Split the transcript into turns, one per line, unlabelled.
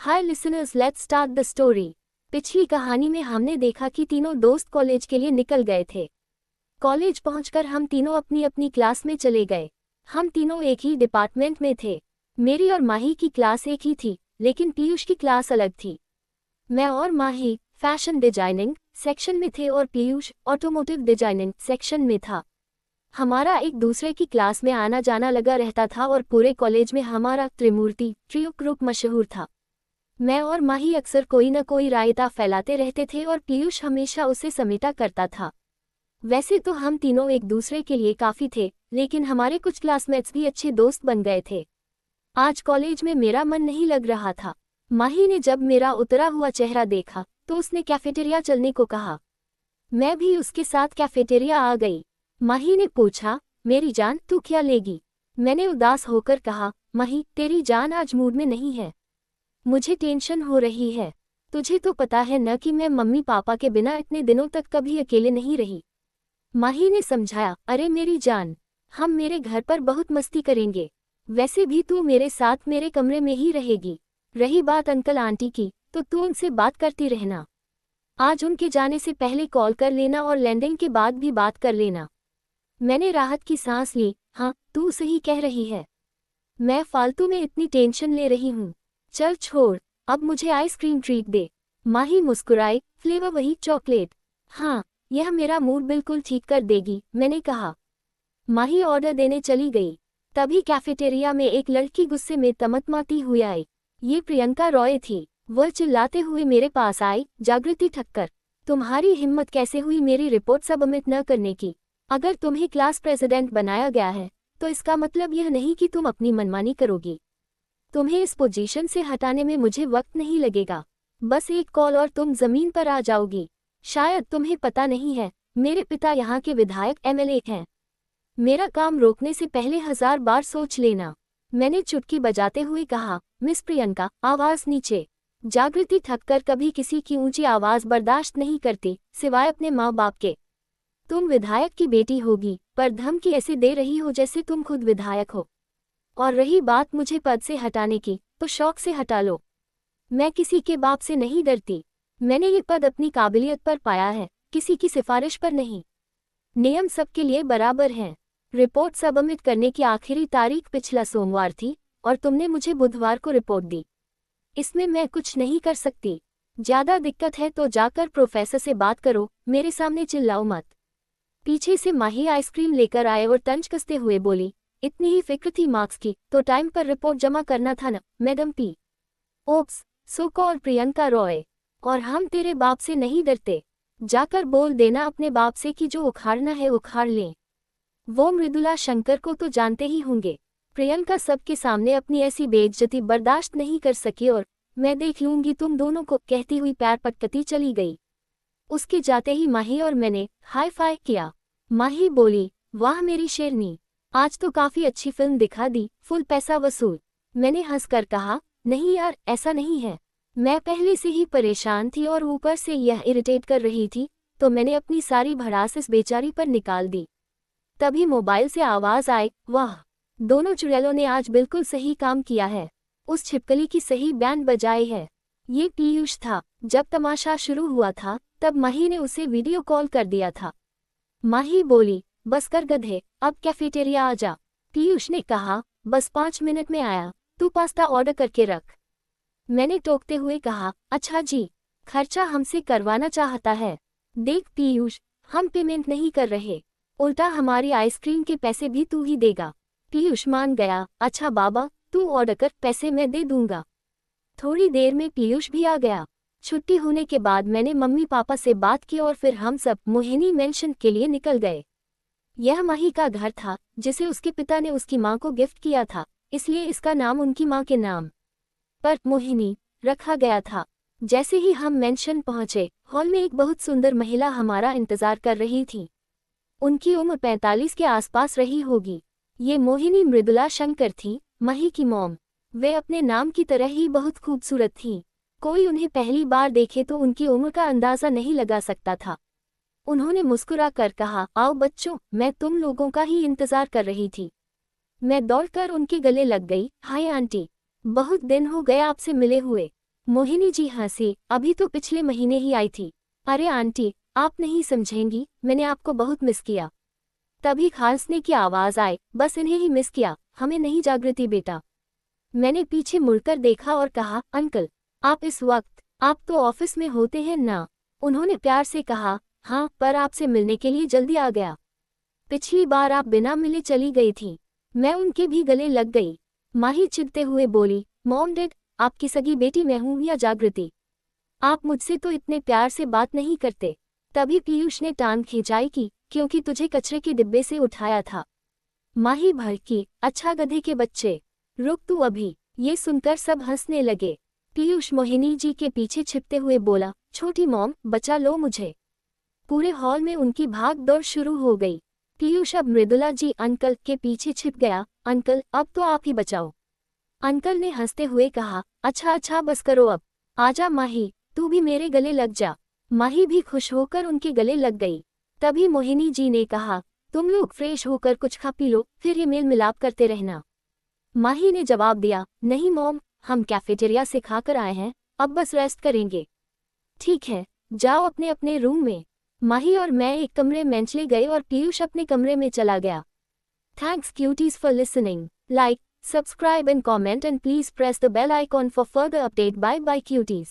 Hi listeners, let's start the story. पिछली कहानी में हमने देखा कि तीनों दोस्त कॉलेज के लिए निकल गए थे। कॉलेज पहुंचकर हम तीनों अपनी अपनी क्लास में चले गए। हम तीनों एक ही डिपार्टमेंट में थे। मेरी और माही की क्लास एक ही थी, लेकिन पीयूष की क्लास अलग थी। मैं और माही फैशन डिजाइनिंग सेक्शन में थे और पीयूष ऑटोमोटिव डिजाइनिंग सेक्शन में था। हमारा एक दूसरे की क्लास में आना जाना लगा रहता था और पूरे कॉलेज में हमारा त्रिमूर्ति ट्रियो ग्रुप मशहूर था। मैं और माही अक्सर कोई न कोई रायता फैलाते रहते थे और पीयूष हमेशा उसे समेटा करता था। वैसे तो हम तीनों एक दूसरे के लिए काफ़ी थे, लेकिन हमारे कुछ क्लासमेट्स भी अच्छे दोस्त बन गए थे। आज कॉलेज में मेरा मन नहीं लग रहा था। माही ने जब मेरा उतरा हुआ चेहरा देखा तो उसने कैफेटेरिया चलने को कहा। मैं भी उसके साथ कैफेटेरिया आ गई। माही ने पूछा, मेरी जान तू क्या लेगी? मैंने उदास होकर कहा, माही तेरी जान आज मूड में नहीं है। मुझे टेंशन हो रही है। तुझे तो पता है न कि मैं मम्मी पापा के बिना इतने दिनों तक कभी अकेले नहीं रही। माही ने समझाया, अरे मेरी जान, हम मेरे घर पर बहुत मस्ती करेंगे। वैसे भी तू मेरे साथ मेरे कमरे में ही रहेगी। रही बात अंकल आंटी की, तो तू उनसे बात करती रहना। आज उनके जाने से पहले कॉल कर लेना और लैंडिंग के बाद भी बात कर लेना। मैंने राहत की सांस ली। हाँ, तू सही कह रही है। मैं फालतू में इतनी टेंशन ले रही हूँ। चल छोड़, अब मुझे आइसक्रीम ट्रीट दे। माही मुस्कुराई, फ्लेवर वही चॉकलेट। हाँ, यह मेरा मूड बिल्कुल ठीक कर देगी, मैंने कहा। माही ऑर्डर देने चली गई। तभी कैफेटेरिया में एक लड़की गुस्से में तमतमाती हुई आई। ये प्रियंका रॉय थी। वह चिल्लाते हुए मेरे पास आई, जागृति ठक्कर, तुम्हारी हिम्मत कैसे हुई मेरी रिपोर्ट सबमिट न करने की? अगर तुम्हें क्लास प्रेसिडेंट बनाया गया है तो इसका मतलब यह नहीं कि तुम अपनी मनमानी करोगी। तुम्हें इस पोजीशन से हटाने में मुझे वक्त नहीं लगेगा। बस एक कॉल और तुम जमीन पर आ जाओगी। शायद तुम्हें पता नहीं है, मेरे पिता यहाँ के विधायक एमएलए हैं। मेरा काम रोकने से पहले 1000 बार सोच लेना। मैंने चुटकी बजाते हुए कहा, मिस प्रियंका, आवाज नीचे। जागृति ठक्कर कभी किसी की ऊंची आवाज बर्दाश्त नहीं करती, सिवाय अपने माँ बाप के। तुम विधायक की बेटी होगी, पर धमकी ऐसे दे रही हो जैसे तुम खुद विधायक हो। और रही बात मुझे पद से हटाने की, तो शौक से हटा लो। मैं किसी के बाप से नहीं डरती। मैंने ये पद अपनी काबिलियत पर पाया है, किसी की सिफारिश पर नहीं। नियम सबके लिए बराबर हैं। रिपोर्ट सबमिट करने की आखिरी तारीख पिछला सोमवार थी और तुमने मुझे बुधवार को रिपोर्ट दी। इसमें मैं कुछ नहीं कर सकती। ज्यादा दिक्कत है तो जाकर प्रोफेसर से बात करो, मेरे सामने चिल्लाओ मत। पीछे से माही आइसक्रीम लेकर आए और तंज कसते हुए बोली, इतनी ही फिक्र थी मार्क्स की तो टाइम पर रिपोर्ट जमा करना था न, madam P. Oops, so called Priyanka Roy. और हम तेरे बाप से नहीं डरते। जाकर बोल देना अपने बाप से कि जो उखाड़ना है उखाड़ लें। वो मृदुला शंकर को तो जानते ही होंगे। प्रियंका सबके सामने अपनी ऐसी बेइज्जती बर्दाश्त नहीं कर सकी और मैं देख लूंगी तुम दोनों को कहती हुई पैर पटकती चली गई। उसके जाते ही माही और मैंने हाई फाई किया। माही बोली, वाह मेरी शेरनी, आज तो काफी अच्छी फिल्म दिखा दी, फुल पैसा वसूल। मैंने हंसकर कहा, नहीं यार, ऐसा नहीं है। मैं पहले से ही परेशान थी और ऊपर से यह इरिटेट कर रही थी, तो मैंने अपनी सारी भड़ास इस बेचारी पर निकाल दी। तभी मोबाइल से आवाज आई, वाह, दोनों चुड़ैलों ने आज बिल्कुल सही काम किया है। उस छिपकली की सही बैंड बजाई है। ये पीयूष था। जब तमाशा शुरू हुआ था तब माही ने उसे वीडियो कॉल कर दिया था। माही बोली, बस कर गधे, अब कैफेटेरिया आ जा। पीयूष ने कहा, बस 5 मिनट में आया, तू पास्ता ऑर्डर करके रख। मैंने टोकते हुए कहा, अच्छा जी। खर्चा हमसे करवाना चाहता है। देख पीयूष, हम पेमेंट नहीं कर रहे, उल्टा हमारी आइसक्रीम के पैसे भी तू ही देगा। पीयूष मान गया, अच्छा बाबा, तू ऑर्डर कर, पैसे मैं दे दूंगा। थोड़ी देर में पीयूष भी आ गया। छुट्टी होने के बाद मैंने मम्मी पापा से बात की और फिर हम सब मोहिनी मेंशन के लिए निकल गए। यह माही का घर था, जिसे उसके पिता ने उसकी माँ को गिफ्ट किया था, इसलिए इसका नाम उनकी माँ के नाम पर मोहिनी रखा गया था। जैसे ही हम मेंशन पहुंचे, हॉल में एक बहुत सुंदर महिला हमारा इंतजार कर रही थी। उनकी उम्र 45 के आसपास रही होगी। ये मोहिनी मृदुला शंकर थी, माही की मॉम। वे अपने नाम की तरह ही बहुत खूबसूरत थीं। कोई उन्हें पहली बार देखे तो उनकी उम्र का अंदाजा नहीं लगा सकता था। उन्होंने मुस्कुरा कर कहा, आओ बच्चों, मैं तुम लोगों का ही इंतजार कर रही थी। मैं दौड़कर उनके गले लग गई, हाय आंटी, बहुत दिन हो गए आपसे मिले हुए। मोहिनी जी हंसी, अभी तो पिछले महीने ही आई थी। अरे आंटी, आप नहीं समझेंगी, मैंने आपको बहुत मिस किया। तभी खांसने की आवाज आए, बस इन्हें ही मिस किया, हमें नहीं जागृति बेटा। मैंने पीछे मुड़कर देखा और कहा, अंकल आप इस वक्त, आप तो ऑफिस में होते हैं ना। उन्होंने प्यार से कहा, हाँ पर आपसे मिलने के लिए जल्दी आ गया। पिछली बार आप बिना मिले चली गई थी। मैं उनके भी गले लग गई। माही चिढ़ते हुए बोली, मॉम डैड, आपकी सगी बेटी मैं हूं या जागृति? आप मुझसे तो इतने प्यार से बात नहीं करते। तभी पीयूष ने टांग खिंचाई की, क्योंकि तुझे कचरे के डिब्बे से उठाया था। माही भड़की, अच्छा गधे के बच्चे, रुक तू अभी। ये सुनकर सब हंसने लगे। पीयूष मोहिनी जी के पीछे छिपते हुए बोला, छोटी मॉम बचा लो मुझे। पूरे हॉल में उनकी भाग दौड़ शुरू हो गई। पीयूष अब मृदुला जी अंकल के पीछे छिप गया, अंकल अब तो आप ही बचाओ। अंकल ने हंसते हुए कहा, अच्छा अच्छा बस करो अब। आजा माही, तू भी मेरे गले लग जा। माही भी खुश होकर उनके गले लग गई। तभी मोहिनी जी ने कहा, तुम लोग फ्रेश होकर कुछ खा पी लो, फिर ये मेल मिलाप करते रहना। माही ने जवाब दिया, नहीं मॉम, हम कैफेटेरिया से खाकर आए हैं, अब बस रेस्ट करेंगे। ठीक है, जाओ अपने अपने रूम में। माही और मैं एक कमरे में चले गए और पीयूष अपने कमरे में चला गया। Thanks cuties for listening. Like, subscribe and comment and please press the bell icon for further update. Bye bye cuties.